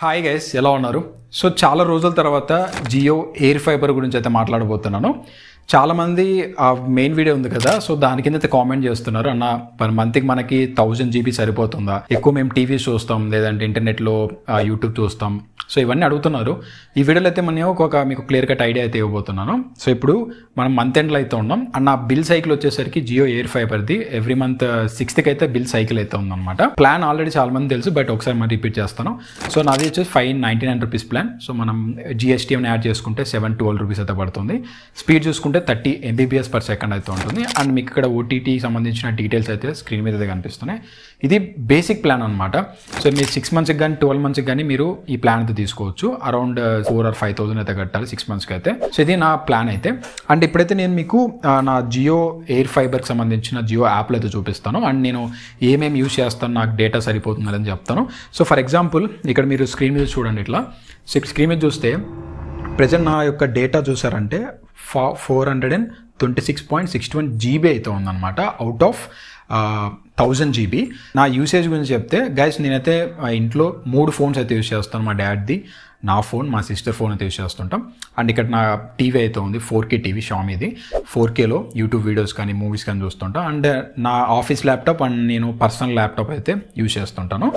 Hi guys, ఎలా ఉన్నారు? So చాలా రోజుల తర్వాత జియో ఎయిర్ ఫైబర్ గురించి అయితే మాట్లాడబోతున్నాను. చాలామంది ఆ మెయిన్ వీడియో ఉంది కదా, సో దాని కింద అయితే కామెంట్ చేస్తున్నారు, అన్న పర్ మంత్కి మనకి 1000 GB సరిపోతుందా, ఎక్కువ మేము టీవీ చూస్తాం లేదంటే ఇంటర్నెట్లో యూట్యూబ్ చూస్తాం, సో ఇవన్నీ అడుగుతున్నారు. ఈ వీడియోలో అయితే మనం మీకు క్లియర్ కట్ ఐడియా అయితే ఇవ్వబోతున్నాను. సో ఇప్పుడు మనం మంత్ ఎండ్లో అయితే ఉన్నాం అండ్ నా బిల్ సైకిల్ వచ్చేసరికి జియో ఎయిర్ ఫైబర్ది ఎవ్రీ మంత్ 6th అయితే బిల్ సైకిల్ అయితే ఉందన్నమాట. ప్లాన్ ఆల్రెడీ చాలా మంది తెలుసు, బట్ ఒకసారి మనం రిపీట్ చేస్తాను. సో నాది వచ్చేసి 599 రూపీస్ ప్లాన్. సో మనం GST యాడ్ చేసుకుంటే 712 రూపీస్ అయితే పడుతుంది. స్పీడ్ చూసుకుంటే 30 Mbps/s అయితే ఉంటుంది. అండ్ మీకు ఇక్కడ OTT సంబంధించిన డీటెయిల్స్ అయితే స్క్రీన్ మీద అయితే కనిపిస్తున్నాయి. ఇది బేసిక్ ప్లాన్ అనమాట. సో మీరు 6 monthsకి కానీ 12 monthsకి కానీ మీరు ఈ ప్లాన్ అయితే తీసుకోవచ్చు. అరౌండ్ 4,000 or 5,000 అయితే కట్టాలి 6 monthsకి అయితే. సో ఇది నా ప్లాన్ అయితే. అండ్ ఇప్పుడైతే నేను మీకు నా జియో ఎయిర్ ఫైబర్కి సంబంధించిన జియో యాప్లో అయితే చూపిస్తాను. అండ్ నేను ఏమేమి యూజ్ చేస్తాను, నాకు డేటా సరిపోతుందని చెప్తాను. సో ఫర్ ఎగ్జాంపుల్ ఇక్కడ మీరు స్క్రీన్ మీద చూడండి, ఇట్లా స్క్రీన్ మీద చూస్తే ప్రజెంట్ నా యొక్క డేటా చూసారంటే 426.61 GB అయితే ఉందన్నమాట అవుట్ ఆఫ్ 1000 GB. నా యూసేజ్ గురించి చెప్తే గైస్, నేనైతే ఇంట్లో 3 ఫోన్స్ అయితే యూజ్ చేస్తాను. మా డాడ్ది, నా ఫోన్, మా సిస్టర్ ఫోన్ అయితే యూజ్ చేస్తుంటాం. అండ్ ఇక్కడ నా టీవీ అయితే ఉంది, 4K టీవీ, షామీది. 4Kలో యూట్యూబ్ వీడియోస్ కానీ మూవీస్ కానీ చూస్తుంటాం. అండ్ నా ఆఫీస్ ల్యాప్టాప్ అండ్ నేను పర్సనల్ ల్యాప్టాప్ అయితే యూజ్ చేస్తుంటాను.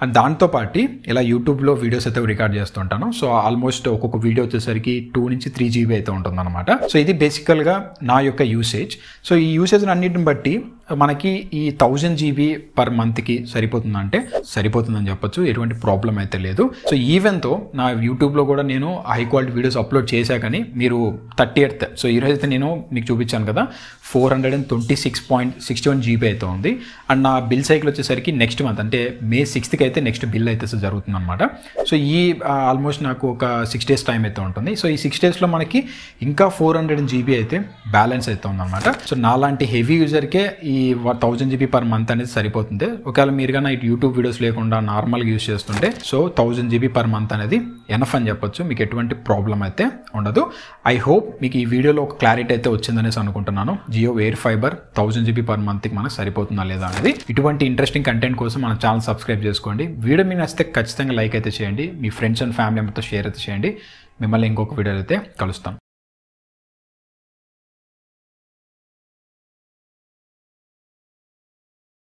అండ్ దాంతోపాటు ఇలా యూట్యూబ్లో వీడియోస్ అయితే రికార్డ్ చేస్తుంటాను. సో ఆల్మోస్ట్ ఒక్కొక్క వీడియో వచ్చేసరికి 2 నుంచి 3 GB అయితే ఉంటుందన్నమాట. సో ఇది బేసికల్గా నా యొక్క యూసేజ్. సో ఈ యూసేజ్ అన్నిటిని బట్టి మనకి ఈ 1000 GB పర్ మంత్కి సరిపోతుందంటే సరిపోతుందని చెప్పొచ్చు, ఎటువంటి ప్రాబ్లం అయితే లేదు. సో ఈవెన్తో నా యూట్యూబ్లో కూడా నేను హై క్వాలిటీ వీడియోస్ అప్లోడ్ చేశాకని మీరు 30th, సో ఈరోజు అయితే నేను మీకు చూపించాను కదా, 426.61 GB అయితే ఉంది. అండ్ నా బిల్ సైకిల్ వచ్చేసరికి నెక్స్ట్ మంత్ అంటే May 6th అయితే నెక్స్ట్ బిల్ అయితే జరుగుతుంది అనమాట. సో ఈ ఆల్మోస్ట్ నాకు ఒక 6 days టైం అయితే ఉంటుంది. సో ఈ 6 daysలో మనకి ఇంకా 400 GB అయితే బ్యాలెన్స్ అయితే ఉందన్నమాట. సో నాలాంటి హెవీ యూజర్కే ఈ 1000 GB పర్ మంత్ అనేది సరిపోతుంది. ఒకవేళ మీరు కానీ యూట్యూబ్ వీడియోస్ లేకుండా నార్మల్గా యూజ్ చేస్తుంటే సో 1000 GB పర్ మంత్ అనేది ఎనఫ్ అని చెప్పొచ్చు, మీకు ఎటువంటి ప్రాబ్లం అయితే ఉండదు. ఐ హోప్ మీకు ఈ వీడియోలో ఒక క్లారిటీ అయితే వచ్చిందనేసి అనుకుంటున్నాను. Jio air fibre 1000 GB per మంత్కి మనకు సరిపోతుందా లేదా అనేది. ఇటువంటి ఇంట్రెస్టింగ్ కంటెంట్ కోసం మన ఛానల్ సబ్స్క్రైబ్ చేసుకోండి. వీడియో మీకు నచ్చితే ఖచ్చితంగా లైక్ అయితే చేయండి, మీ ఫ్రెండ్స్ అండ్ ఫ్యామిలీ మెంబర్తో షేర్ అయితే చేయండి. మిమ్మల్ని ఇంకొక వీడియో అయితే కలుస్తాను.